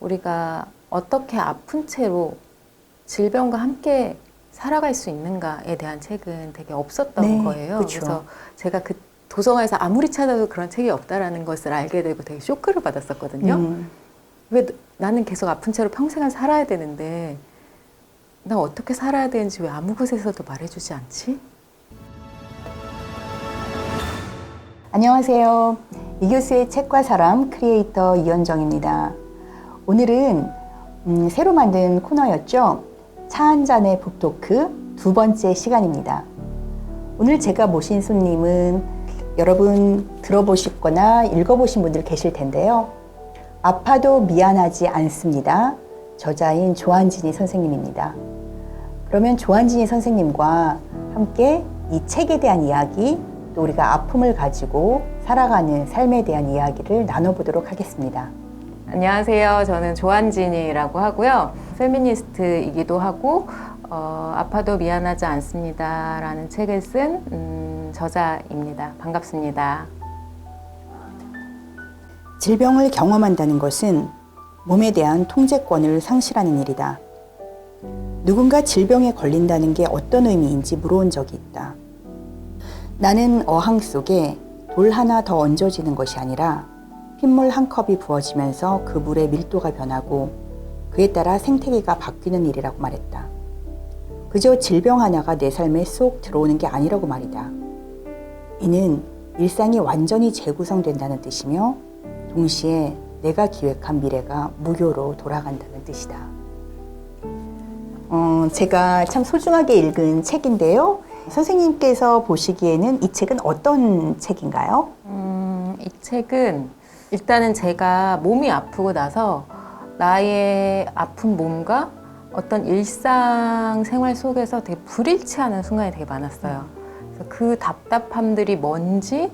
우리가 어떻게 아픈 채로 질병과 함께 살아갈 수 있는가에 대한 책은 되게 없었던 네, 거예요. 그쵸. 그래서 제가 그 도서관에서 아무리 찾아도 그런 책이 없다라는 것을 알게 되고 되게 쇼크를 받았었거든요. 왜 나는 계속 아픈 채로 평생을 살아야 되는데 나 어떻게 살아야 되는지 왜 아무 곳에서도 말해주지 않지? 안녕하세요. 이 교수의 책과 사람 크리에이터 이현정입니다. 오늘은 새로 만든 코너였죠. 차 한 잔의 북토크 두 번째 시간입니다. 오늘 제가 모신 손님은 여러분 들어보셨거나 읽어보신 분들 계실 텐데요. 아파도 미안하지 않습니다. 저자인 조한진이 선생님입니다. 그러면 조한진이 선생님과 함께 이 책에 대한 이야기, 또 우리가 아픔을 가지고 살아가는 삶에 대한 이야기를 나눠보도록 하겠습니다. 안녕하세요. 저는 조한진이라고 하고요. 페미니스트이기도 하고 아파도 미안하지 않습니다 라는 책을 쓴 저자입니다. 반갑습니다. 질병을 경험한다는 것은 몸에 대한 통제권을 상실하는 일이다. 누군가 질병에 걸린다는 게 어떤 의미인지 물어온 적이 있다. 나는 어항 속에 돌 하나 더 얹어지는 것이 아니라 핏물 한 컵이 부어지면서 그 물의 밀도가 변하고 그에 따라 생태계가 바뀌는 일이라고 말했다. 그저 질병 하나가 내 삶에 쏙 들어오는 게 아니라고 말이다. 이는 일상이 완전히 재구성된다는 뜻이며 동시에 내가 기획한 미래가 무효로 돌아간다는 뜻이다. 제가 참 소중하게 읽은 책인데요. 선생님께서 보시기에는 이 책은 어떤 책인가요? 이 책은 일단은 제가 몸이 아프고 나서 나의 아픈 몸과 어떤 일상생활 속에서 되게 불일치하는 순간이 되게 많았어요. 그래서 그 답답함들이 뭔지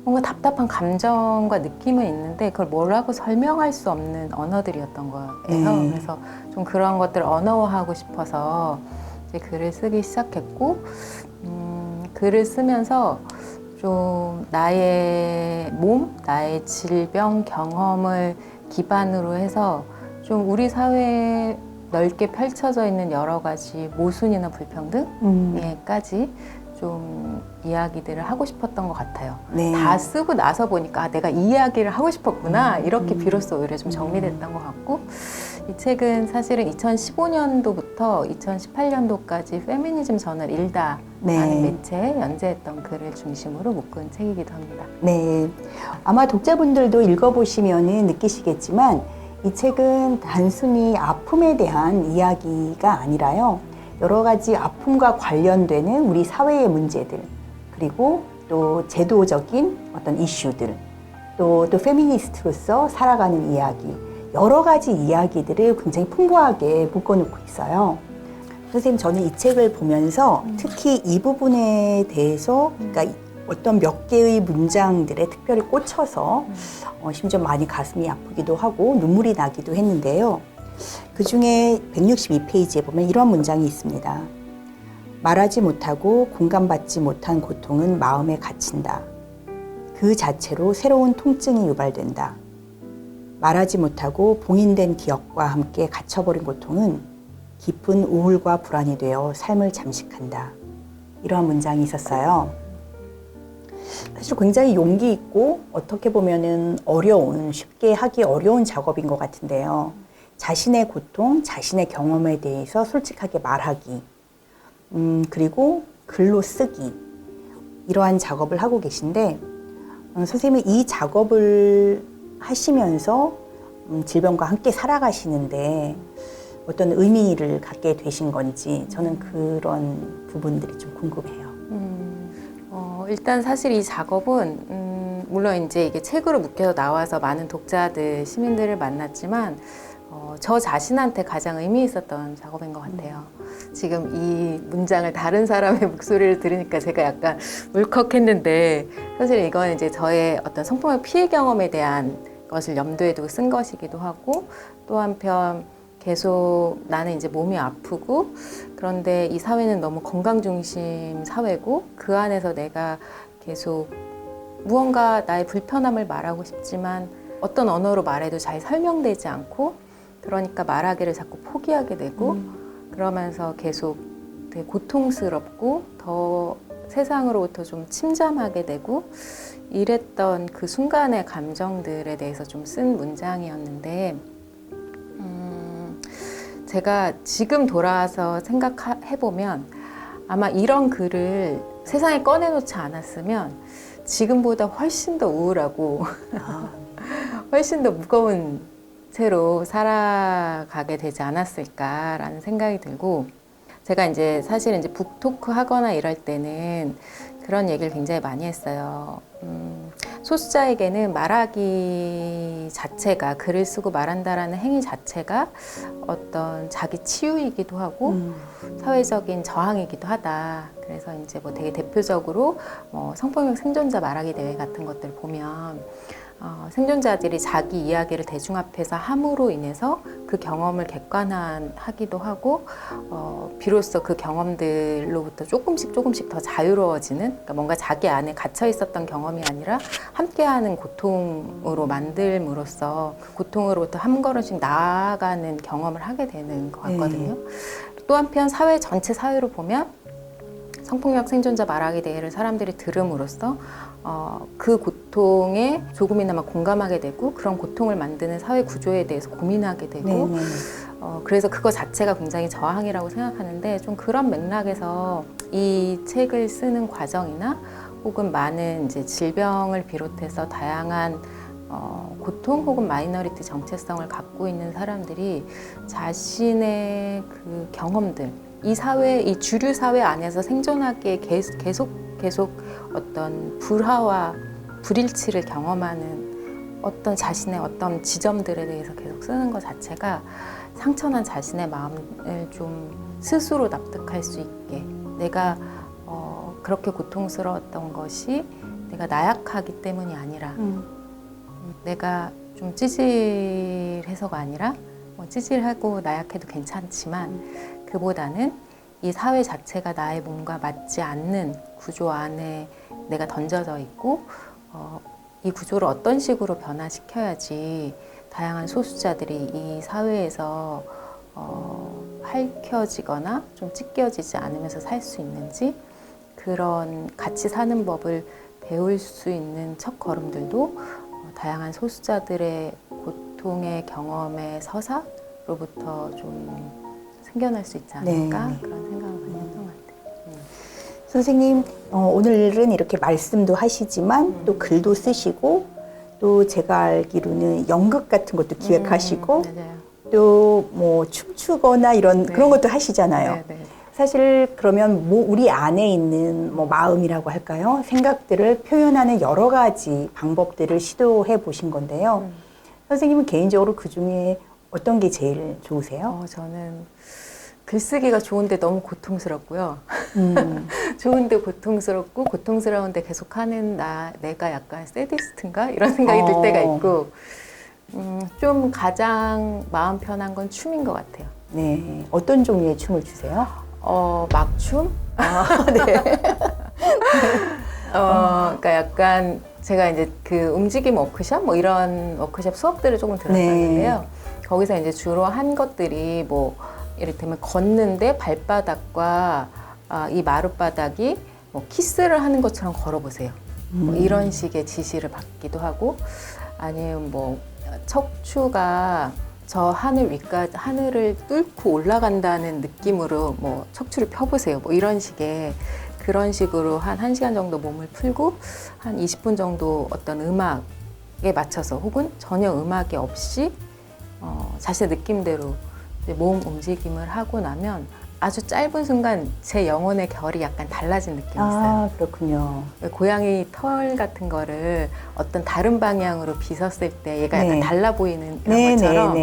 뭔가 답답한 감정과 느낌은 있는데 그걸 뭐라고 설명할 수 없는 언어들이었던 거예요. 그래서 좀 그런 것들을 언어화하고 싶어서 이제 글을 쓰기 시작했고 글을 쓰면서 좀 나의 몸, 나의 질병 경험을 기반으로 해서 좀 우리 사회에 넓게 펼쳐져 있는 여러 가지 모순이나 불평등에까지 좀 이야기들을 하고 싶었던 것 같아요. 네. 다 쓰고 나서 보니까 아, 내가 이 이야기를 하고 싶었구나 이렇게 비로소 오히려 좀 정리됐던 것 같고 이 책은 사실은 2015년도부터 2018년도까지 페미니즘 저널 일다라는 매체에 연재했던 글을 중심으로 묶은 책이기도 합니다. 네, 아마 독자분들도 읽어보시면 느끼시겠지만 이 책은 단순히 아픔에 대한 이야기가 아니라요. 여러 가지 아픔과 관련되는 우리 사회의 문제들, 그리고 또 제도적인 어떤 이슈들, 또 페미니스트로서 살아가는 이야기, 여러 가지 이야기들을 굉장히 풍부하게 묶어놓고 있어요. 선생님, 저는 이 책을 보면서 특히 이 부분에 대해서 그러니까 어떤 몇 개의 문장들에 특별히 꽂혀서 심지어 많이 가슴이 아프기도 하고 눈물이 나기도 했는데요. 그 중에 162페이지에 보면 이런 문장이 있습니다. 말하지 못하고 공감받지 못한 고통은 마음에 갇힌다. 그 자체로 새로운 통증이 유발된다. 말하지 못하고 봉인된 기억과 함께 갇혀버린 고통은 깊은 우울과 불안이 되어 삶을 잠식한다. 이러한 문장이 있었어요. 사실 굉장히 용기 있고 어떻게 보면은 쉽게 하기 어려운 작업인 것 같은데요. 자신의 고통, 자신의 경험에 대해서 솔직하게 말하기, 그리고 글로 쓰기, 이러한 작업을 하고 계신데, 선생님은 이 작업을 하시면서 질병과 함께 살아가시는데 어떤 의미를 갖게 되신 건지 저는 그런 부분들이 좀 궁금해요. 일단 사실 이 작업은 물론 이제 이게 책으로 묶여서 나와서 많은 독자들, 시민들을 만났지만 저 자신한테 가장 의미 있었던 작업인 것 같아요. 지금 이 문장을 다른 사람의 목소리를 들으니까 제가 약간 울컥했는데 사실 이건 이제 저의 어떤 성폭력 피해 경험에 대한 것을 염두에 두고 쓴 것이기도 하고 또 한편 계속 나는 이제 몸이 아프고 그런데 이 사회는 너무 건강 중심 사회고 그 안에서 내가 계속 무언가 나의 불편함을 말하고 싶지만 어떤 언어로 말해도 잘 설명되지 않고 그러니까 말하기를 자꾸 포기하게 되고 그러면서 계속 되게 고통스럽고 더 세상으로부터 좀 침잠하게 되고 이랬던 그 순간의 감정들에 대해서 좀 쓴 문장이었는데 제가 지금 돌아와서 생각해보면 아마 이런 글을 세상에 꺼내놓지 않았으면 지금보다 훨씬 더 우울하고 훨씬 더 무거운 채로 살아가게 되지 않았을까라는 생각이 들고 제가 이제 사실 이제 북토크 하거나 이럴 때는 그런 얘기를 굉장히 많이 했어요. 소수자에게는 말하기 자체가 글을 쓰고 말한다라는 행위 자체가 어떤 자기 치유이기도 하고 사회적인 저항이기도 하다. 그래서 이제 뭐 되게 대표적으로 성폭력 생존자 말하기 대회 같은 것들 보면 생존자들이 자기 이야기를 대중 앞에서 함으로 인해서 그 경험을 객관화하기도 하고 비로소 그 경험들로부터 조금씩 더 자유로워지는 그러니까 뭔가 자기 안에 갇혀 있었던 경험이 아니라 함께하는 고통으로 만들므로써 고통으로부터 한 걸음씩 나아가는 경험을 하게 되는 것 같거든요. 또 한편 사회 전체 사회로 보면 성폭력 생존자 말하기 대회를 사람들이 들음으로써 그 고통에 조금이나마 공감하게 되고 그런 고통을 만드는 사회 구조에 대해서 고민하게 되고 그래서 그거 자체가 굉장히 저항이라고 생각하는데 좀 그런 맥락에서 이 책을 쓰는 과정이나 혹은 많은 이제 질병을 비롯해서 다양한 고통 혹은 마이너리티 정체성을 갖고 있는 사람들이 자신의 그 경험들 이 사회, 이 주류 사회 안에서 생존하기에 계속 어떤 불화와 불일치를 경험하는 어떤 자신의 어떤 지점들에 대해서 계속 쓰는 것 자체가 상처난 자신의 마음을 좀 스스로 납득할 수 있게 내가 그렇게 고통스러웠던 것이 내가 나약하기 때문이 아니라 내가 좀 찌질해서가 아니라 찌질하고 나약해도 괜찮지만 그보다는 이 사회 자체가 나의 몸과 맞지 않는 구조 안에 내가 던져져 있고 이 구조를 어떤 식으로 변화시켜야지 다양한 소수자들이 이 사회에서 핥혀지거나 좀 찢겨지지 않으면서 살 수 있는지 그런 같이 사는 법을 배울 수 있는 첫걸음들도 다양한 소수자들의 고통의 경험의 서사로부터 좀 생겨날 수 있지 않을까 그런 생각을 많이 했던 것 같아요. 선생님 오늘은 이렇게 말씀도 하시지만 또 글도 쓰시고 또 제가 알기로는 연극 같은 것도 기획하시고 또 뭐 춤추거나 이런 그런 것도 하시잖아요. 사실 그러면 우리 안에 있는 마음이라고 할까요? 생각들을 표현하는 여러 가지 방법들을 시도해 보신 건데요. 선생님은 개인적으로 그 중에 어떤 게 제일 좋으세요? 저는 글쓰기가 좋은데 너무 고통스럽고요. 좋은데 고통스럽고 고통스러운데 계속하는 내가 약간 새디스트인가? 이런 생각이 들 때가 있고 좀 가장 마음 편한 건 춤인 것 같아요. 네, 어떤 종류의 춤을 추세요? 막춤? 네. 그러니까 약간 제가 이제 그 움직임 워크숍 뭐 이런 워크숍 수업들을 조금 들었었는데요. 거기서 이제 주로 한 것들이 뭐 이를테면 걷는데 발바닥과 이 마룻바닥이 뭐 키스를 하는 것처럼 걸어보세요. 뭐 이런 식의 지시를 받기도 하고 아니면 뭐 척추가 저 하늘 위까지 하늘을 뚫고 올라간다는 느낌으로 뭐 척추를 펴보세요. 뭐 이런 식의 그런 식으로 한 1시간 정도 몸을 풀고 한 20분 정도 어떤 음악에 맞춰서 혹은 전혀 음악이 없이 자신의 느낌대로 이제 몸 움직임을 하고 나면 아주 짧은 순간 제 영혼의 결이 약간 달라진 느낌이 있어요. 아, 그렇군요. 고양이 털 같은 거를 어떤 다른 방향으로 빗었을 때 얘가 약간 달라 보이는 그런 것처럼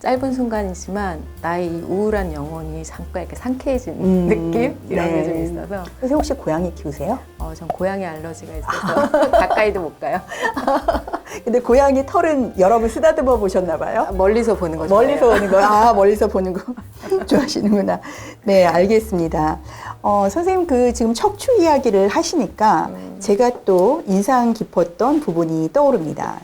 짧은 순간이지만 나의 이 우울한 영혼이 잠깐 이렇게 상쾌해진 느낌? 이런 게 좀 있어서. 선생님 혹시 고양이 키우세요? 전 고양이 알러지가 있어서 가까이도 못 가요. 근데 고양이 털은 여러 번 쓰다듬어 보셨나 봐요? 멀리서 보는 거죠. 멀리서 보는 거. 멀리서 보는 거 좋아하시는구나. 네, 알겠습니다. 선생님 그 지금 척추 이야기를 하시니까 제가 또 인상 깊었던 부분이 떠오릅니다.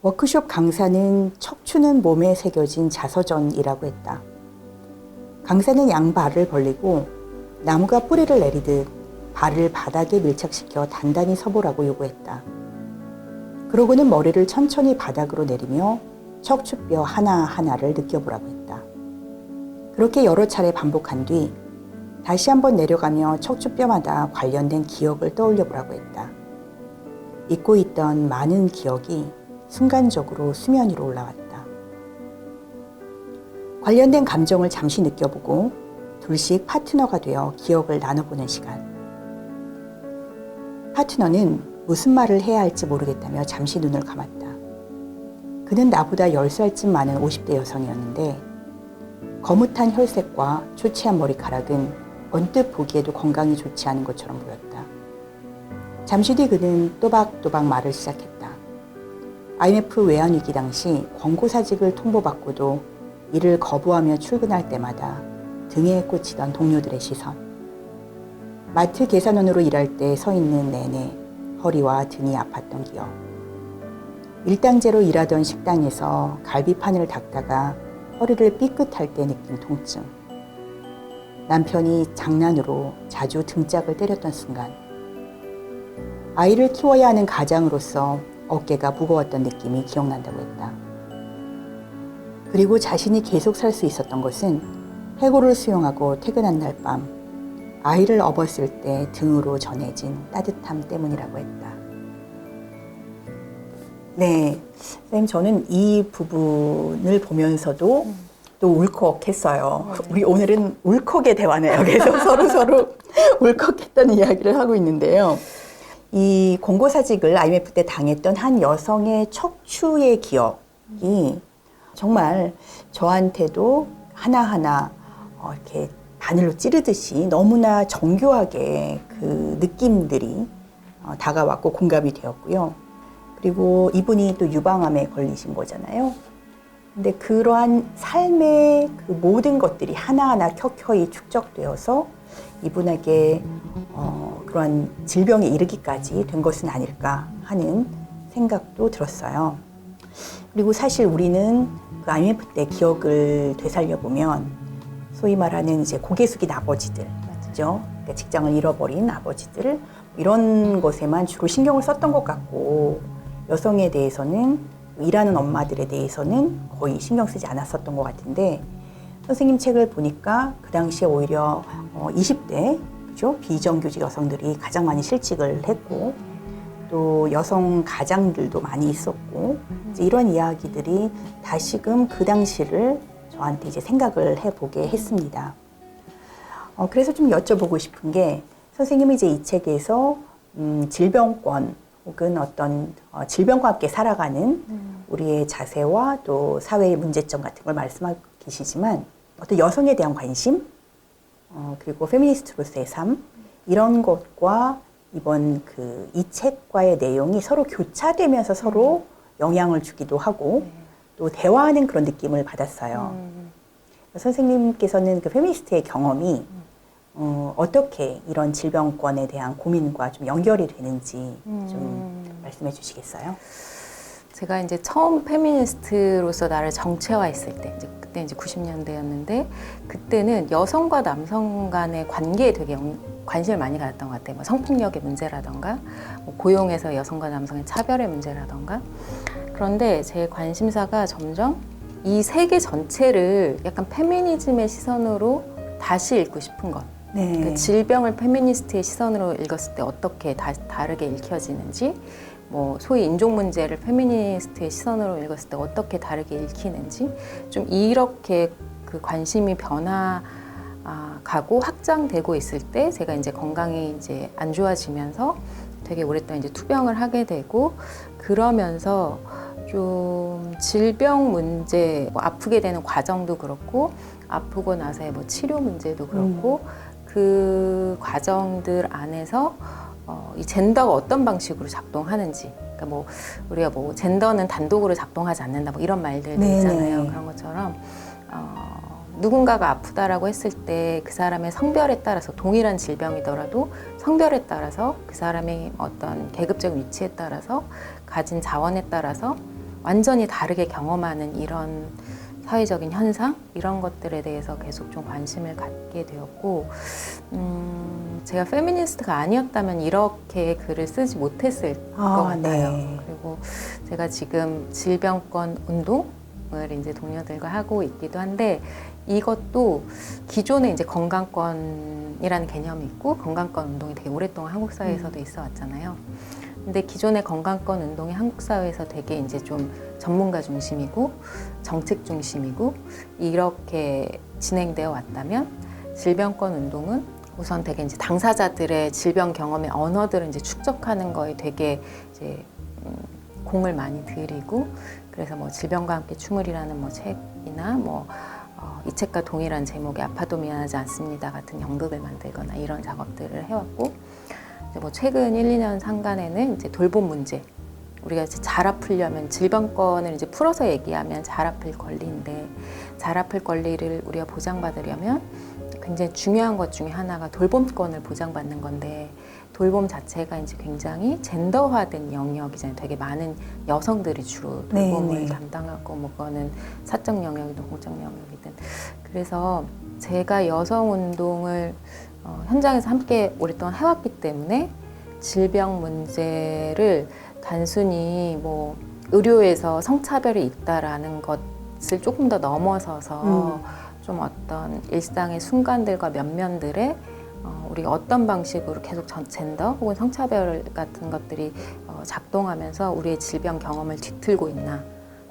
워크숍 강사는 척추는 몸에 새겨진 자서전이라고 했다. 강사는 양발을 벌리고 나무가 뿌리를 내리듯 발을 바닥에 밀착시켜 단단히 서보라고 요구했다. 그러고는 머리를 천천히 바닥으로 내리며 척추뼈 하나하나를 느껴보라고 했다. 그렇게 여러 차례 반복한 뒤 다시 한번 내려가며 척추뼈마다 관련된 기억을 떠올려 보라고 했다. 잊고 있던 많은 기억이 순간적으로 수면 위로 올라왔다. 관련된 감정을 잠시 느껴보고 둘씩 파트너가 되어 기억을 나눠보는 시간. 파트너는 무슨 말을 해야 할지 모르겠다며 잠시 눈을 감았다. 그는 나보다 10살쯤 많은 50대 여성이었는데 거뭇한 혈색과 초췌한 머리카락은 언뜻 보기에도 건강이 좋지 않은 것처럼 보였다. 잠시 뒤 그는 또박또박 말을 시작했다. IMF 외환위기 당시 권고사직을 통보받고도 이를 거부하며 출근할 때마다 등에 꽂히던 동료들의 시선. 마트 계산원으로 일할 때 서 있는 내내 허리와 등이 아팠던 기억. 일당제로 일하던 식당에서 갈비판을 닦다가 허리를 삐끗할 때 느낀 통증. 남편이 장난으로 자주 등짝을 때렸던 순간. 아이를 키워야 하는 가장으로서 어깨가 무거웠던 느낌이 기억난다고 했다. 그리고 자신이 계속 살 수 있었던 것은 해고를 수용하고 퇴근한 날 밤 아이를 업었을 때 등으로 전해진 따뜻함 때문이라고 했다. 네, 선생님 저는 이 부분을 보면서도 또 울컥했어요. 우리 오늘은 울컥의 대화네요. 그래서 서로 울컥했다는 이야기를 하고 있는데요. 이 권고사직을 IMF 때 당했던 한 여성의 척추의 기억이 정말 저한테도 하나하나 이렇게 바늘로 찌르듯이 너무나 정교하게 그 느낌들이 다가왔고 공감이 되었고요. 그리고 이분이 또 유방암에 걸리신 거잖아요. 근데 그러한 삶의 그 모든 것들이 하나하나 켜켜이 축적되어서 이분에게 그러한 질병에 이르기까지 된 것은 아닐까 하는 생각도 들었어요. 그리고 사실 우리는 그 IMF 때 기억을 되살려 보면 소위 말하는 이제 고개 숙인 아버지들, 그죠? 그러니까 직장을 잃어버린 아버지들 이런 것에만 주로 신경을 썼던 것 같고 여성에 대해서는 일하는 엄마들에 대해서는 거의 신경 쓰지 않았었던 것 같은데 선생님 책을 보니까 그 당시에 오히려 20대 그죠? 비정규직 여성들이 가장 많이 실직을 했고 또 여성 가장들도 많이 있었고 이제 이런 이야기들이 다시금 그 당시를 저한테 이제 생각을 해보게 했습니다. 그래서 좀 여쭤보고 싶은 게 선생님이 이제 이 책에서 질병권 혹은 어떤 질병과 함께 살아가는 우리의 자세와 또 사회의 문제점 같은 걸 말씀하고 계시지만 어떤 여성에 대한 관심 그리고 페미니스트로서의 삶 이런 것과 이번 그 이 책과의 내용이 서로 교차되면서 서로 영향을 주기도 하고 또 대화하는 그런 느낌을 받았어요. 선생님께서는 그 페미니스트의 경험이 어떻게 이런 질병권에 대한 고민과 좀 연결이 되는지 좀 말씀해 주시겠어요? 제가 이제 처음 페미니스트로서 나를 정체화했을 때, 그때 이제 90년대였는데 그때는 여성과 남성 간의 관계에 되게 관심을 많이 가졌던 것 같아요. 뭐 성폭력의 문제라던가, 뭐 고용에서 여성과 남성의 차별의 문제라던가. 그런데 제 관심사가 점점 이 세계 전체를 약간 페미니즘의 시선으로 다시 읽고 싶은 것. 네. 그러니까 질병을 페미니스트의 시선으로 읽었을 때 어떻게 다르게 읽혀지는지, 뭐 소위 인종 문제를 페미니스트의 시선으로 읽었을 때 어떻게 다르게 읽히는지 좀 이렇게 그 관심이 변화가고 확장되고 있을 때 제가 이제 건강이 이제 안 좋아지면서 되게 오랫동안 이제 투병을 하게 되고 그러면서 좀 질병 문제, 뭐 아프게 되는 과정도 그렇고 아프고 나서의 뭐 치료 문제도 그렇고 그 과정들 안에서 이 젠더가 어떤 방식으로 작동하는지, 그러니까 뭐 우리가 뭐 젠더는 단독으로 작동하지 않는다, 뭐 이런 말들도 네네. 있잖아요. 그런 것처럼 누군가가 아프다라고 했을 때 그 사람의 성별에 따라서 동일한 질병이더라도 성별에 따라서 그 사람의 어떤 계급적 위치에 따라서 가진 자원에 따라서 완전히 다르게 경험하는 이런 사회적인 현상 이런 것들에 대해서 계속 좀 관심을 갖게 되었고 제가 페미니스트가 아니었다면 이렇게 글을 쓰지 못했을 것 같아요. 네. 그리고 제가 지금 질병권 운동을 이제 동료들과 하고 있기도 한데 이것도 기존에 이제 건강권이라는 개념이 있고 건강권 운동이 되게 오랫동안 한국 사회에서도 있어 왔잖아요. 근데 기존의 건강권 운동이 한국 사회에서 되게 이제 좀 전문가 중심이고 정책 중심이고 이렇게 진행되어 왔다면 질병권 운동은 우선 되게 이제 당사자들의 질병 경험의 언어들을 이제 축적하는 거에 되게 이제 공을 많이 들이고 그래서 뭐 질병과 함께 춤을이라는 뭐 책이나 뭐 이 책과 동일한 제목의 아파도 미안하지 않습니다 같은 연극을 만들거나 이런 작업들을 해왔고 이제 뭐 최근 1, 2년 상간에는 이제 돌봄 문제 우리가 이제 잘 아프려면 질병권을 이제 풀어서 얘기하면 잘 아플 권리인데 잘 아플 권리를 우리가 보장받으려면 굉장히 중요한 것 중에 하나가 돌봄권을 보장받는 건데 돌봄 자체가 이제 굉장히 젠더화된 영역이잖아요. 되게 많은 여성들이 주로 돌봄을 네. 담당하고 뭐 그거는 사적 영역이든 공적 영역이든 그래서 제가 여성 운동을 현장에서 함께 오랫동안 해왔기 때문에 질병 문제를 단순히 뭐 의료에서 성차별이 있다라는 것을 조금 더 넘어서서 좀 어떤 일상의 순간들과 면면들에 우리가 어떤 방식으로 계속 젠더 혹은 성차별 같은 것들이 작동하면서 우리의 질병 경험을 뒤틀고 있나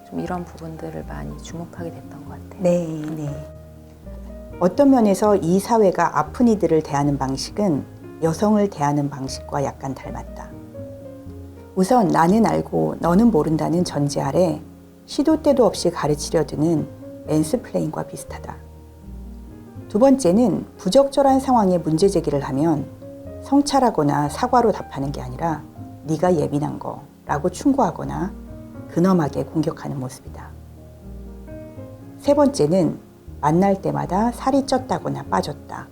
좀 이런 부분들을 많이 주목하게 됐던 것 같아요. 네, 네. 어떤 면에서 이 사회가 아픈 이들을 대하는 방식은 여성을 대하는 방식과 약간 닮았다. 우선 나는 알고 너는 모른다는 전제 아래 시도 때도 없이 가르치려 드는 맨스플레인과 비슷하다. 두 번째는 부적절한 상황에 문제 제기를 하면 성찰하거나 사과로 답하는 게 아니라 네가 예민한 거라고 충고하거나 근엄하게 공격하는 모습이다. 세 번째는 만날 때마다 살이 쪘다거나 빠졌다.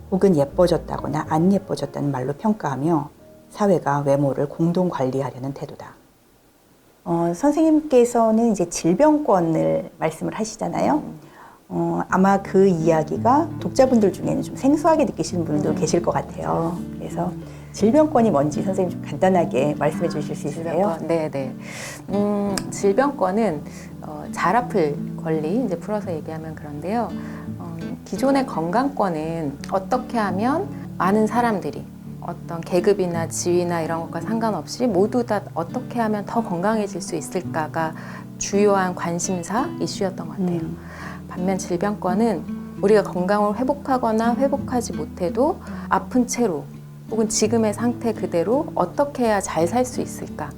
혹은 예뻐졌다거나 안 예뻐졌다는 말로 평가하며 사회가 외모를 공동 관리하려는 태도다. 선생님께서는 이제 질병권을 말씀을 하시잖아요. 아마 그 이야기가 독자분들 중에는 좀 생소하게 느끼시는 분들도 계실 것 같아요. 그래서 질병권이 뭔지 선생님 좀 간단하게 말씀해 주실 수 있으세요? 질병권, 네네. 질병권은 잘 아플 권리 이제 풀어서 얘기하면 그런데요. 기존의 건강권은 어떻게 하면 많은 사람들이 어떤 계급이나 지위나 이런 것과 상관없이 모두 다 어떻게 하면 더 건강해질 수 있을까가 주요한 관심사 이슈였던 것 같아요. 반면 질병권은 우리가 건강을 회복하거나 회복하지 못해도 아픈 채로 혹은 지금의 상태 그대로 어떻게 해야 잘 살 수 있을까?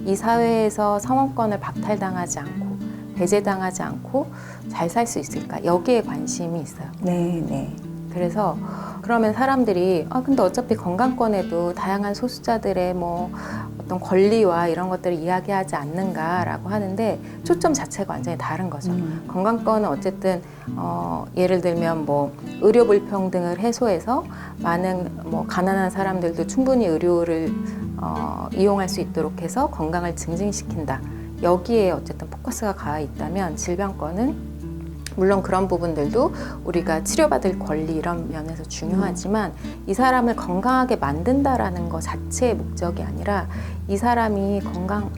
이 사회에서 성원권을 박탈당하지 않고 배제당하지 않고 잘 살 수 있을까? 여기에 관심이 있어요. 네, 네. 그래서 그러면 사람들이 근데 어차피 건강권에도 다양한 소수자들의 뭐 어떤 권리와 이런 것들을 이야기하지 않는가라고 하는데 초점 자체가 완전히 다른 거죠. 건강권은 어쨌든 예를 들면 뭐 의료 불평등을 해소해서 많은 뭐 가난한 사람들도 충분히 의료를 이용할 수 있도록 해서 건강을 증진시킨다. 여기에 어쨌든 포커스가 가 있다면 질병권은 물론 그런 부분들도 우리가 치료받을 권리 이런 면에서 중요하지만 이 사람을 건강하게 만든다라는 것 자체의 목적이 아니라 이 사람이 건강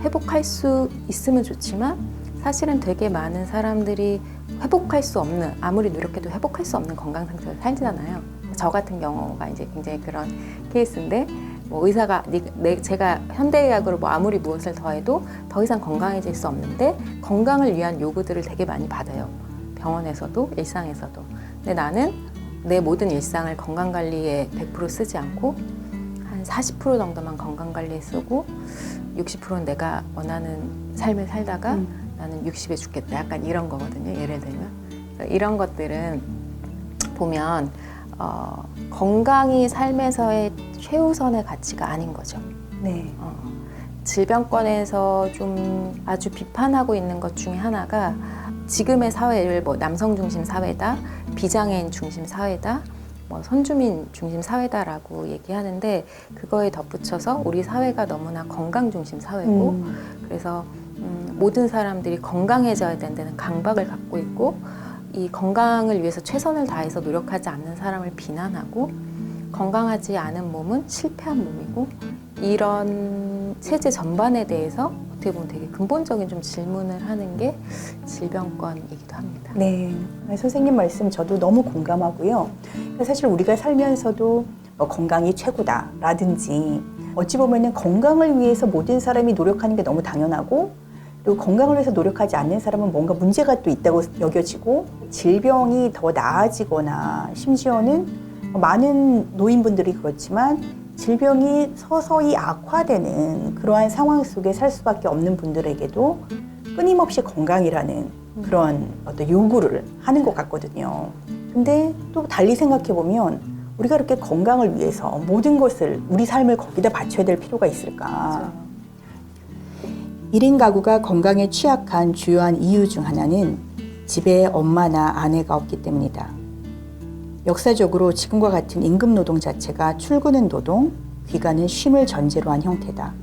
회복할 수 있으면 좋지만 사실은 되게 많은 사람들이 회복할 수 없는 아무리 노력해도 회복할 수 없는 건강 상태로 살잖아요. 저 같은 경우가 이제 굉장히 그런 케이스인데 뭐 의사가 제가 현대의학으로 뭐 아무리 무엇을 더해도 더 이상 건강해질 수 없는데 건강을 위한 요구들을 되게 많이 받아요. 병원에서도 일상에서도. 근데 나는 내 모든 일상을 건강관리에 100% 쓰지 않고 한 40% 정도만 건강관리에 쓰고 60%는 내가 원하는 삶을 살다가 나는 60에 죽겠다. 약간 이런 거거든요. 예를 들면. 이런 것들은 보면 건강이 삶에서의 최우선의 가치가 아닌 거죠. 네. 질병권에서 좀 아주 비판하고 있는 것 중에 하나가 지금의 사회를 뭐 남성 중심 사회다, 비장애인 중심 사회다, 뭐 선주민 중심 사회다라고 얘기하는데 그거에 덧붙여서 우리 사회가 너무나 건강 중심 사회고 그래서 모든 사람들이 건강해져야 된다는 강박을 갖고 있고 이 건강을 위해서 최선을 다해서 노력하지 않는 사람을 비난하고 건강하지 않은 몸은 실패한 몸이고 이런 체제 전반에 대해서 어떻게 보면 되게 근본적인 좀 질문을 하는 게 질병권이기도 합니다. 네, 선생님 말씀 저도 너무 공감하고요. 사실 우리가 살면서도 뭐 건강이 최고다라든지 어찌 보면은 건강을 위해서 모든 사람이 노력하는 게 너무 당연하고 또 건강을 위해서 노력하지 않는 사람은 뭔가 문제가 또 있다고 여겨지고 질병이 더 나아지거나 심지어는 많은 노인분들이 그렇지만 질병이 서서히 악화되는 그러한 상황 속에 살 수밖에 없는 분들에게도 끊임없이 건강이라는 그런 어떤 요구를 하는 것 같거든요. 근데 또 달리 생각해 보면 우리가 이렇게 건강을 위해서 모든 것을 우리 삶을 거기다 바쳐야 될 필요가 있을까? 맞아요. 1인 가구가 건강에 취약한 주요한 이유 중 하나는 집에 엄마나 아내가 없기 때문이다. 역사적으로 지금과 같은 임금 노동 자체가 출근은 노동, 귀가는 쉼을 전제로 한 형태다.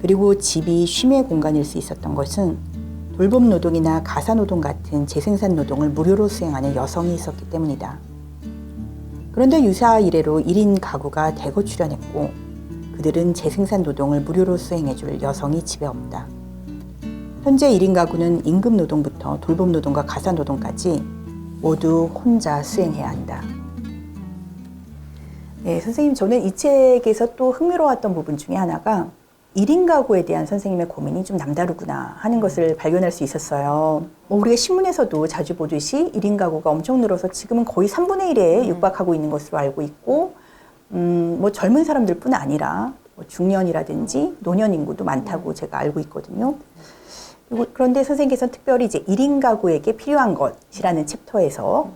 그리고 집이 쉼의 공간일 수 있었던 것은 돌봄 노동이나 가사 노동 같은 재생산 노동을 무료로 수행하는 여성이 있었기 때문이다. 그런데 유사 이래로 1인 가구가 대거 출현했고 그들은 재생산 노동을 무료로 수행해줄 여성이 집에 없다. 현재 1인 가구는 임금 노동부터 돌봄 노동과 가사 노동까지 모두 혼자 수행해야 한다. 네, 선생님 저는 이 책에서 또 흥미로웠던 부분 중에 하나가 1인 가구에 대한 선생님의 고민이 좀 남다르구나 하는 것을 발견할 수 있었어요. 우리가 신문에서도 자주 보듯이 1인 가구가 엄청 늘어서 지금은 거의 3분의 1에 육박하고 있는 것으로 알고 있고 뭐 젊은 사람들뿐 아니라 뭐 중년이라든지 노년 인구도 많다고 제가 알고 있거든요. 그런데 선생님께서는 특별히 이제 1인 가구에게 필요한 것이라는 챕터에서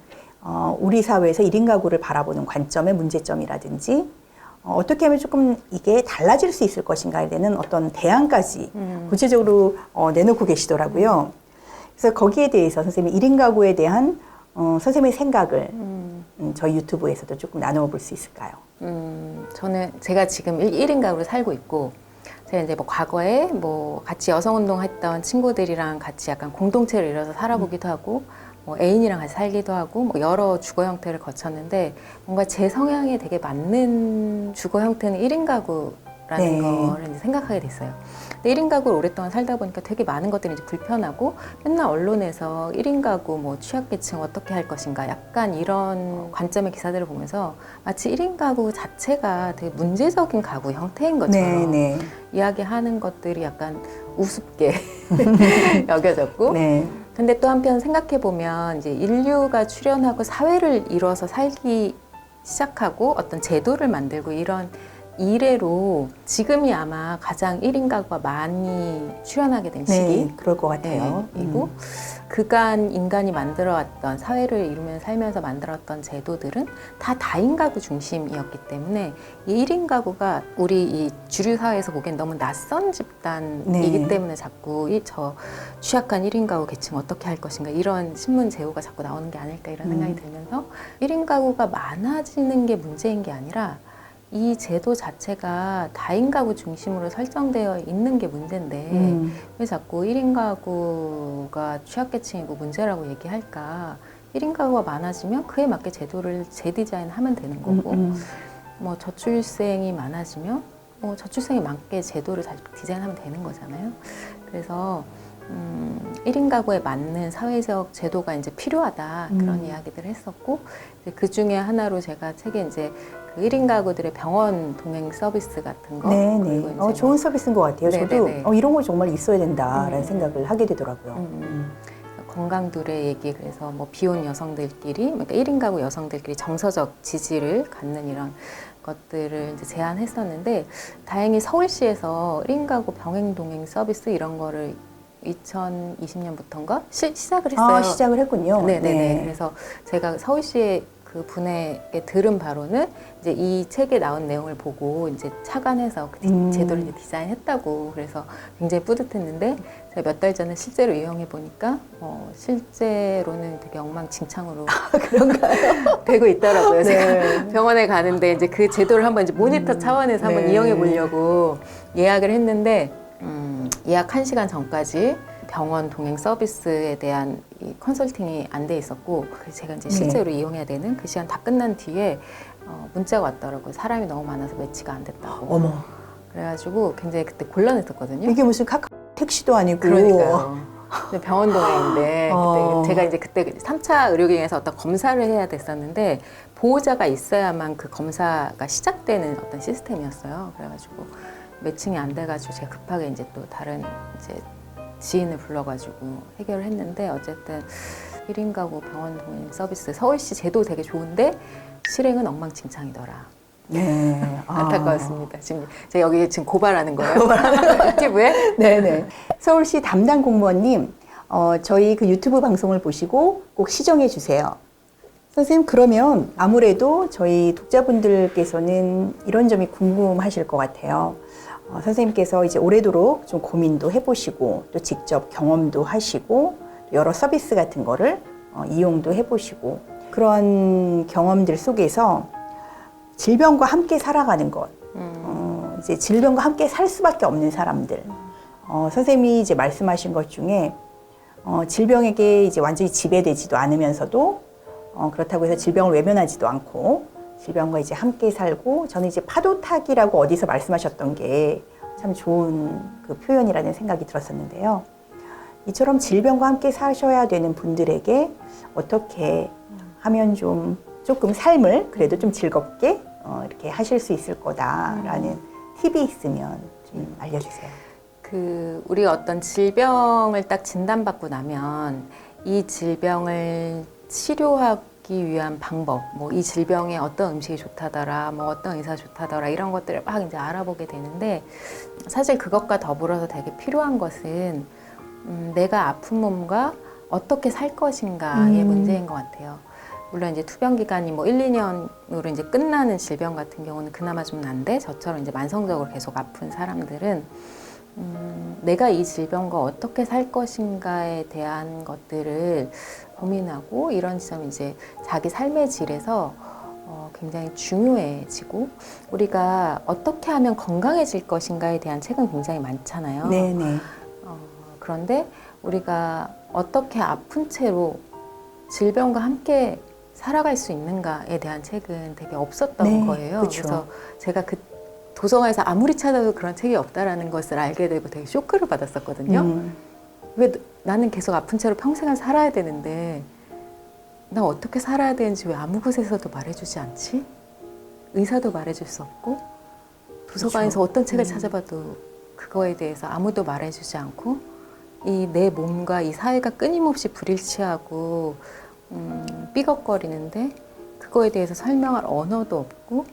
우리 사회에서 1인 가구를 바라보는 관점의 문제점이라든지 어떻게 하면 조금 이게 달라질 수 있을 것인가에 대한 어떤 대안까지 구체적으로 내놓고 계시더라고요. 그래서 거기에 대해서 선생님이 1인 가구에 대한 선생님의 생각을 저희 유튜브에서도 조금 나누어 볼 수 있을까요? 제가 지금 1인 가구로 살고 있고 제가 이제 뭐 과거에 뭐 같이 여성운동 했던 친구들이랑 같이 약간 공동체를 이뤄서 살아보기도 하고 뭐 애인이랑 같이 살기도 하고 뭐 여러 주거 형태를 거쳤는데 뭔가 제 성향에 되게 맞는 주거 형태는 1인 가구라는 네. 거를 이제 생각하게 됐어요. 근데 1인 가구를 오랫동안 살다 보니까 되게 많은 것들이 이제 불편하고 맨날 언론에서 1인 가구 뭐 취약계층 어떻게 할 것인가 약간 이런 관점의 기사들을 보면서 마치 1인 가구 자체가 되게 문제적인 가구 형태인 것처럼 네. 이야기하는 것들이 약간 우습게 여겨졌고 네. 근데 또 한편 생각해보면 이제 인류가 출현하고 사회를 이루어서 살기 시작하고 어떤 제도를 만들고 이런 이래로 지금이 아마 가장 1인 가구가 많이 출현하게 된 시기. 네, 그럴 것 같아요. 그리고 그간 인간이 만들어왔던 사회를 이루면서 살면서 만들었던 제도들은 다 다인 가구 중심이었기 때문에 이 1인 가구가 우리 이 주류 사회에서 보기엔 너무 낯선 집단이기 네. 때문에 자꾸 저 취약한 1인 가구 계층 어떻게 할 것인가 이런 신문 제호가 자꾸 나오는 게 아닐까 이런 생각이 들면서 1인 가구가 많아지는 게 문제인 게 아니라 이 제도 자체가 다인 가구 중심으로 설정되어 있는 게 문제인데 왜 자꾸 1인 가구가 취약계층이고 문제라고 얘기할까? 1인 가구가 많아지면 그에 맞게 제도를 재디자인하면 되는 거고 뭐 저출생이 많아지면 뭐 저출생에 맞게 제도를 잘 디자인하면 되는 거잖아요. 그래서 1인 가구에 맞는 사회적 제도가 이제 필요하다 그런 이야기들을 했었고 그 중에 하나로 제가 책에 이제 그 1인 가구들의 병원 동행 서비스 같은 거 그리고 이제 좋은 서비스인 것 같아요. 네네네. 저도 이런 거 정말 있어야 된다라는 생각을 하게 되더라고요. 건강둘의 얘기 그래서 뭐 비혼 여성들끼리 그러니까 1인 가구 여성들끼리 정서적 지지를 갖는 이런 것들을 이제 제안했었는데 다행히 서울시에서 1인 가구 병행 동행 서비스 이런 거를 2020년부터인가 시작을 했어요. 시작을 했군요. 네네네. 그래서 제가 서울시에 그 분에게 들은 바로는 이제 이 책에 나온 내용을 보고 이제 착안해서 그 제도를 이제 디자인했다고 그래서 굉장히 뿌듯했는데 제가 몇 달 전에 실제로 이용해 보니까 실제로는 되게 엉망진창으로 그런가요? 되고 있더라고요. 제가 병원에 가는데 이제 그 제도를 한번 이제 모니터 차원에서 한번 이용해 보려고 예약을 했는데 예약 1시간 전까지 병원 동행 서비스에 대한 이 컨설팅이 안 돼 있었고 그래서 제가 이제 실제로 이용해야 되는 그 시간 다 끝난 뒤에 문자가 왔더라고요. 사람이 너무 많아서 매치가 안 됐다고. 어머. 그래가지고 굉장히 그때 곤란했었거든요. 이게 무슨 카카오 택시도 아니고. 그러니까요. 근데 병원 동행인데 어. 제가 이제 그때 3차 의료기관에서 어떤 검사를 해야 됐었는데 보호자가 있어야만 그 검사가 시작되는 어떤 시스템이었어요. 그래가지고 매칭이 안 돼가지고 제가 급하게 이제 또 다른 이제 지인을 불러가지고 해결을 했는데 어쨌든 1인 가구 병원 동행 서비스 서울시 제도 되게 좋은데 실행은 엉망진창이더라. 네. 안타까웠습니다. 지금 제가 여기 지금 고발하는 거예요. 유튜브에? 네네. 서울시 담당 공무원님, 저희 그 유튜브 방송을 보시고 꼭 시정해 주세요. 선생님, 그러면 아무래도 저희 독자분들께서는 이런 점이 궁금하실 것 같아요. 선생님께서 이제 오래도록 좀 고민도 해보시고 또 직접 경험도 하시고 여러 서비스 같은 거를 이용도 해보시고 그런 경험들 속에서 질병과 함께 살아가는 것, 이제 질병과 함께 살 수밖에 없는 사람들, 선생님이 이제 말씀하신 것 중에 질병에게 이제 완전히 지배되지도 않으면서도 그렇다고 해서 질병을 외면하지도 않고 질병과 이제 함께 살고 저는 이제 파도 타기라고 어디서 말씀하셨던 게 참 좋은 그 표현이라는 생각이 들었었는데요. 이처럼 질병과 함께 사셔야 되는 분들에게 어떻게 하면 조금 삶을 그래도 좀 즐겁게 이렇게 하실 수 있을 거다라는 팁이 있으면 좀 알려주세요. 우리가 어떤 질병을 딱 진단받고 나면 이 질병을 치료하기 위한 방법, 뭐 이 질병에 어떤 음식이 좋다더라, 뭐 어떤 의사 좋다더라 이런 것들을 막 이제 알아보게 되는데 사실 그것과 더불어서 되게 필요한 것은 내가 아픈 몸과 어떻게 살 것인가의 문제인 것 같아요. 물론 이제 투병 기간이 뭐 1, 2년으로 이제 끝나는 질병 같은 경우는 그나마 좀 난데 저처럼 이제 만성적으로 계속 아픈 사람들은 내가 이 질병과 어떻게 살 것인가에 대한 것들을 고민하고 이런 지점이 이제 자기 삶의 질에서 굉장히 중요해지고 우리가 어떻게 하면 건강해질 것인가에 대한 책은 굉장히 많잖아요. 네네. 그런데 우리가 어떻게 아픈 채로 질병과 함께 살아갈 수 있는가에 대한 책은 되게 없었던 네, 거예요. 그쵸. 그래서 제가 그 도서관에서 아무리 찾아도 그런 책이 없다라는 것을 알게 되고 되게 쇼크를 받았었거든요. 왜 나는 계속 아픈 채로 평생을 살아야 되는데 나 어떻게 살아야 되는지 왜 아무 곳에서도 말해주지 않지? 의사도 말해줄 수 없고 도서관에서 그쵸. 어떤 책을 찾아봐도 그거에 대해서 아무도 말해주지 않고 이 내 몸과 이 사회가 끊임없이 불일치하고 삐걱거리는데 그거에 대해서 설명할 언어도 없고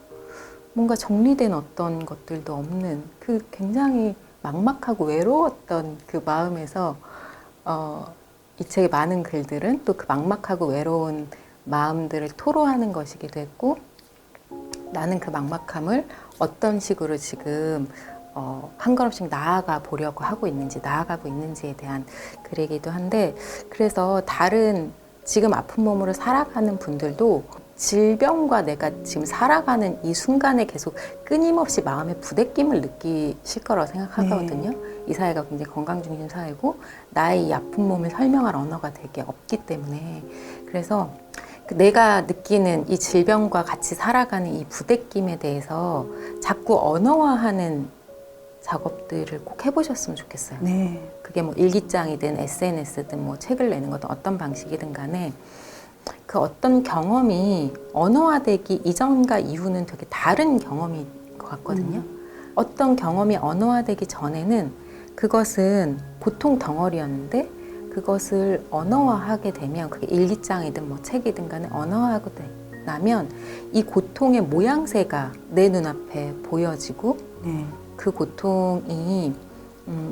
뭔가 정리된 어떤 것들도 없는 그 굉장히 막막하고 외로웠던 그 마음에서 이 책의 많은 글들은 또 그 막막하고 외로운 마음들을 토로하는 것이기도 했고 나는 그 막막함을 어떤 식으로 지금 한 걸음씩 나아가 보려고 하고 있는지 나아가고 있는지에 대한 글이기도 한데 그래서 다른 지금 아픈 몸으로 살아가는 분들도 질병과 내가 지금 살아가는 이 순간에 계속 끊임없이 마음의 부대낌을 느끼실 거라고 생각하거든요. 네. 이 사회가 굉장히 건강 중심 사회고 나의 이 아픈 몸을 설명할 언어가 되게 없기 때문에 그래서 내가 느끼는 이 질병과 같이 살아가는 이 부대낌에 대해서 자꾸 언어화하는 작업들을 꼭 해보셨으면 좋겠어요. 네. 그게 뭐 일기장이든 SNS든 뭐 책을 내는 거든 어떤 방식이든 간에 그 어떤 경험이 언어화되기 이전과 이후는 되게 다른 경험인 것 같거든요. 어떤 경험이 언어화되기 전에는 그것은 보통 덩어리였는데 그것을 언어화하게 되면 그게 일기장이든 뭐 책이든 간에 언어화하고 나면 이 고통의 모양새가 내 눈앞에 보여지고 네. 그 고통이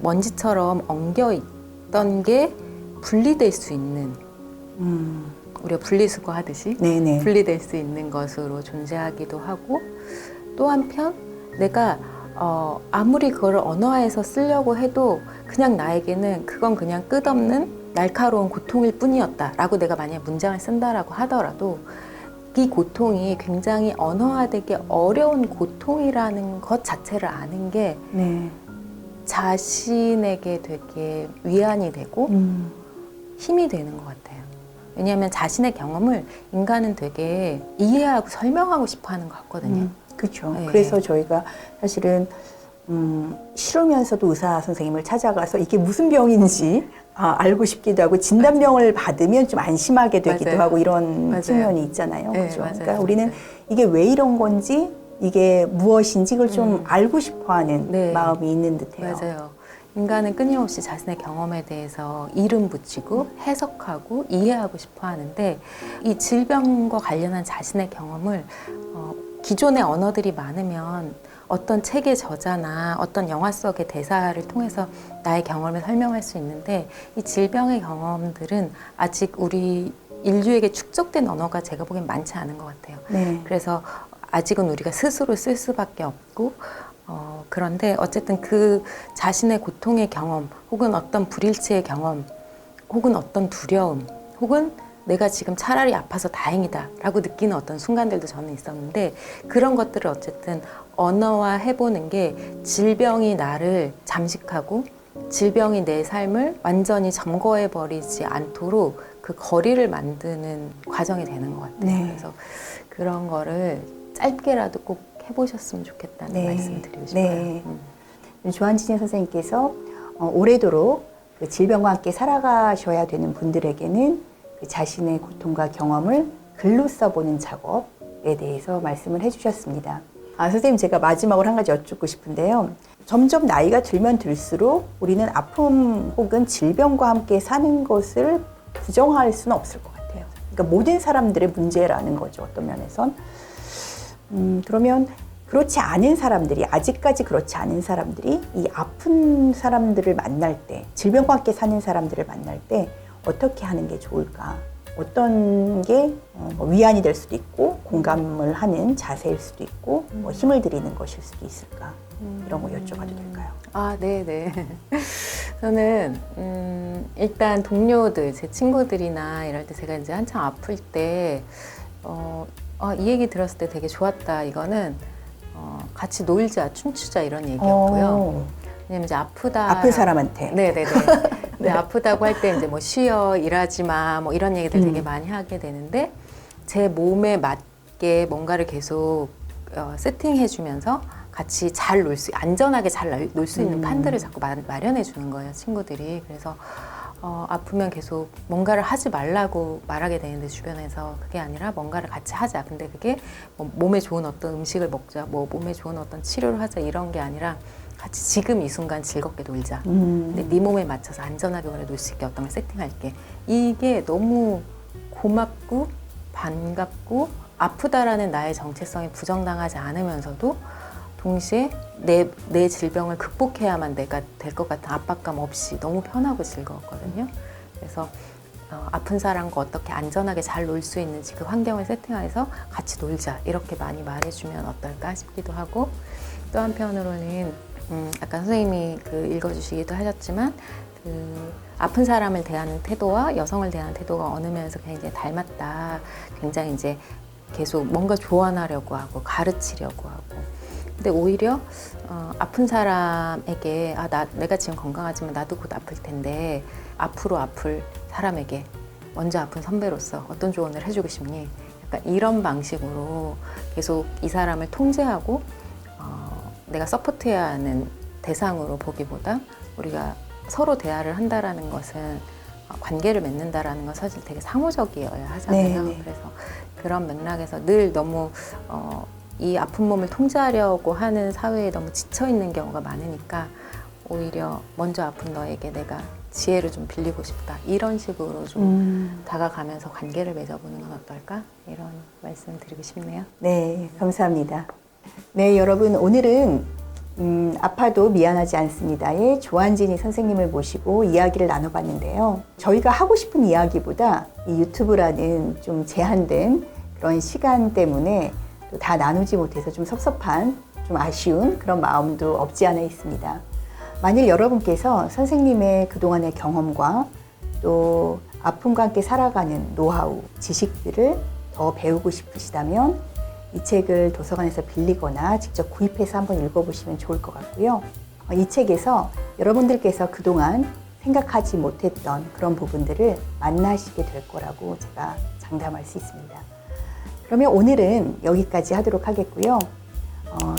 먼지처럼 엉겨 있던 게 분리될 수 있는 우리가 분리수거 하듯이 네네. 분리될 수 있는 것으로 존재하기도 하고 또 한편 내가 아무리 그걸 언어화해서 쓰려고 해도 그냥 나에게는 그건 그냥 끝없는 날카로운 고통일 뿐이었다라고 내가 만약 문장을 쓴다라고 하더라도 이 고통이 굉장히 언어화되기 어려운 고통이라는 것 자체를 아는 게 네. 자신에게 되게 위안이 되고 힘이 되는 것 같아요. 왜냐하면 자신의 경험을 인간은 되게 이해하고 설명하고 싶어 하는 것 같거든요. 그렇죠. 네. 그래서 저희가 사실은 싫으면서도 의사 선생님을 찾아가서 이게 무슨 병인지 알고 싶기도 하고 진단병을 받으면 좀 안심하게 되기도 맞아요. 하고 이런 맞아요. 측면이 있잖아요. 네, 그렇죠. 맞아요. 그러니까 우리는 맞아요. 이게 왜 이런 건지 이게 무엇인지 그걸 좀 알고 싶어하는 네. 마음이 있는 듯해요. 맞아요. 인간은 끊임없이 자신의 경험에 대해서 이름 붙이고 해석하고 이해하고 싶어 하는데 이 질병과 관련한 자신의 경험을 기존의 언어들이 많으면 어떤 책의 저자나 어떤 영화 속의 대사를 통해서 나의 경험을 설명할 수 있는데 이 질병의 경험들은 아직 우리 인류에게 축적된 언어가 제가 보기엔 많지 않은 것 같아요. 네. 그래서 아직은 우리가 스스로 쓸 수밖에 없고 그런데 어쨌든 그 자신의 고통의 경험 혹은 어떤 불일치의 경험 혹은 어떤 두려움 혹은 내가 지금 차라리 아파서 다행이다 라고 느끼는 어떤 순간들도 저는 있었는데 그런 것들을 어쨌든 언어화 해보는 게 질병이 나를 잠식하고 질병이 내 삶을 완전히 점거해버리지 않도록 그 거리를 만드는 과정이 되는 것 같아요. 네. 그래서 그런 거를 짧게라도 꼭 해보셨으면 좋겠다는 네. 말씀을 드리고 싶어요. 네. 조한진희 선생님께서 오래도록 그 질병과 함께 살아가셔야 되는 분들에게는 그 자신의 고통과 경험을 글로 써보는 작업에 대해서 말씀을 해주셨습니다. 선생님 제가 마지막으로 한 가지 여쭙고 싶은데요. 점점 나이가 들면 들수록 우리는 아픔 혹은 질병과 함께 사는 것을 부정할 수는 없을 것 같아요. 그러니까 모든 사람들의 문제라는 거죠. 어떤 면에선. 그러면 그렇지 않은 사람들이 아직까지 그렇지 않은 사람들이 이 아픈 사람들을 만날 때 질병과 함께 사는 사람들을 만날 때 어떻게 하는 게 좋을까? 어떤 게 위안이 될 수도 있고 공감을 하는 자세일 수도 있고 힘을 드리는 것일 수도 있을까? 이런 거 여쭤봐도 될까요? 네네. 저는 일단 동료들, 제 친구들이나 이럴 때 제가 이제 한참 아플 때 이 얘기 들었을 때 되게 좋았다. 이거는 같이 놀자, 춤추자 이런 얘기였고요. 왜냐면 이제 아프다. 아픈 사람한테. 네네네. 네. 아프다고 할 때 이제 뭐 쉬어, 일하지 마, 뭐 이런 얘기들 되게 많이 하게 되는데 제 몸에 맞게 뭔가를 계속 세팅해주면서 같이 잘 안전하게 잘 놀 수 있는 판들을 자꾸 마련해 주는 거예요, 친구들이. 그래서 아프면 계속 뭔가를 하지 말라고 말하게 되는데 주변에서 그게 아니라 뭔가를 같이 하자. 근데 그게 뭐 몸에 좋은 어떤 음식을 먹자, 뭐 몸에 좋은 어떤 치료를 하자 이런 게 아니라 같이 지금 이 순간 즐겁게 놀자. 근데 네 몸에 맞춰서 안전하게 오래 놀 수 있게 어떤 걸 세팅할게. 이게 너무 고맙고 반갑고 아프다라는 나의 정체성이 부정당하지 않으면서도 동시에 내 질병을 극복해야만 내가 될 것 같은 압박감 없이 너무 편하고 즐거웠거든요. 그래서 아픈 사람과 어떻게 안전하게 잘 놀 수 있는지 그 환경을 세팅해서 같이 놀자 이렇게 많이 말해주면 어떨까 싶기도 하고 또 한편으로는 아까 선생님이 읽어주시기도 하셨지만 아픈 사람을 대하는 태도와 여성을 대하는 태도가 어느 면에서 굉장히 닮았다. 굉장히 이제 계속 뭔가 조언하려고 하고 가르치려고 하고 근데 오히려 아픈 사람에게 내가 지금 건강하지만 나도 곧 아플 텐데 앞으로 아플 사람에게 먼저 아픈 선배로서 어떤 조언을 해주고 싶니? 약간 이런 방식으로 계속 이 사람을 통제하고 내가 서포트해야 하는 대상으로 보기보다 우리가 서로 대화를 한다라는 것은 관계를 맺는다라는 건 사실 되게 상호적이어야 하잖아요. 네네. 그래서 그런 맥락에서 늘 너무 이 아픈 몸을 통제하려고 하는 사회에 너무 지쳐있는 경우가 많으니까 오히려 먼저 아픈 너에게 내가 지혜를 좀 빌리고 싶다. 이런 식으로 좀 다가가면서 관계를 맺어보는 건 어떨까? 이런 말씀 드리고 싶네요. 네, 감사합니다. 네, 여러분 오늘은 아파도 미안하지 않습니다의 조한진희 선생님을 모시고 이야기를 나눠봤는데요. 저희가 하고 싶은 이야기보다 이 유튜브라는 좀 제한된 그런 시간 때문에 또 다 나누지 못해서 좀 섭섭한, 좀 아쉬운 그런 마음도 없지 않아 있습니다. 만일 여러분께서 선생님의 그동안의 경험과 또 아픔과 함께 살아가는 노하우, 지식들을 더 배우고 싶으시다면 이 책을 도서관에서 빌리거나 직접 구입해서 한번 읽어보시면 좋을 것 같고요. 이 책에서 여러분들께서 그동안 생각하지 못했던 그런 부분들을 만나시게 될 거라고 제가 장담할 수 있습니다. 그러면 오늘은 여기까지 하도록 하겠고요.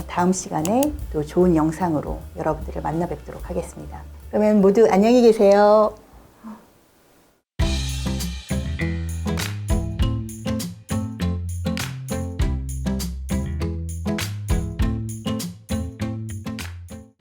다음 시간에 또 좋은 영상으로 여러분들을 만나 뵙도록 하겠습니다. 그러면 모두 안녕히 계세요.